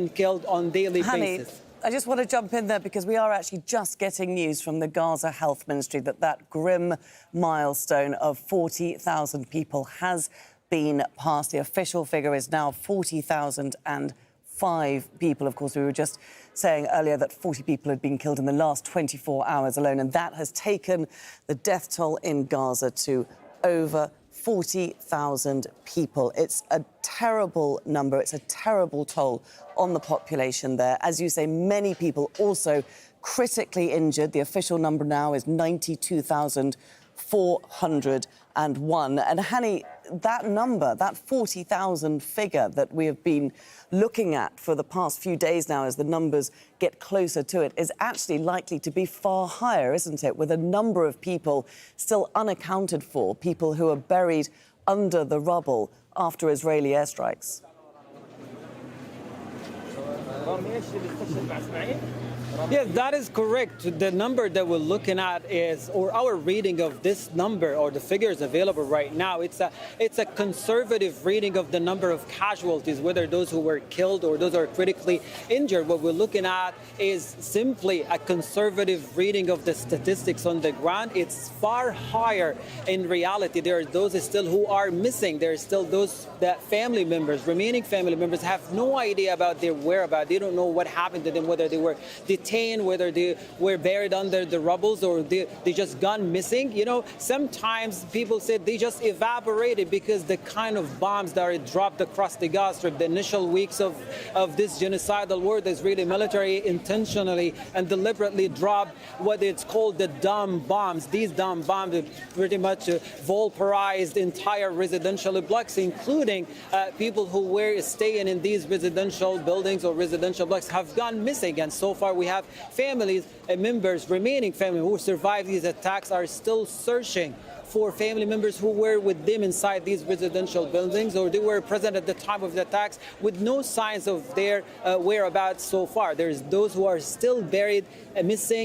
killed on daily Hani, basis. I just want to jump in there because we are actually just getting news from the Gaza Health Ministry that grim milestone of 40,000 people has been passed. The official figure is now 40,005 people. Of course, we were just saying earlier that 40 people had been killed in the last 24 hours alone, and that has taken the death toll in Gaza to over 40,000 people. It's a terrible number. It's a terrible toll on the population there. As you say, many people also critically injured. The official number now is 92,401. And Hani, that number, that 40,000 figure that we have been looking at for the past few days now as the numbers get closer to it, is actually likely to be far higher, isn't it? With a number of people still unaccounted for, people who are buried under the rubble after Israeli airstrikes. Yes, that is correct. The number that we're looking at is, or our reading of this number, or the figures available right now, it's a conservative reading of the number of casualties, whether those who were killed or those who are critically injured. What we're looking at is simply a conservative reading of the statistics on the ground. It's far higher in reality. There are those still who are missing. There are still those that remaining family members have no idea about their whereabouts. They don't know what happened to them, whether they were detained, whether they were buried under the rubbles, or they just gone missing. You know, sometimes people said they just evaporated because the kind of bombs that are dropped across the Gaza Strip, the initial weeks of this genocidal war, the Israeli military intentionally and deliberately dropped what it's called the dumb bombs. These dumb bombs pretty much vaporized entire residential blocks, including people who were staying in these residential buildings or residential blocks have gone missing. And so far we have families and remaining family who survived these attacks are still searching for family members who were with them inside these residential buildings, or they were present at the time of the attacks, with no signs of their whereabouts so far. There's those who are still buried, missing.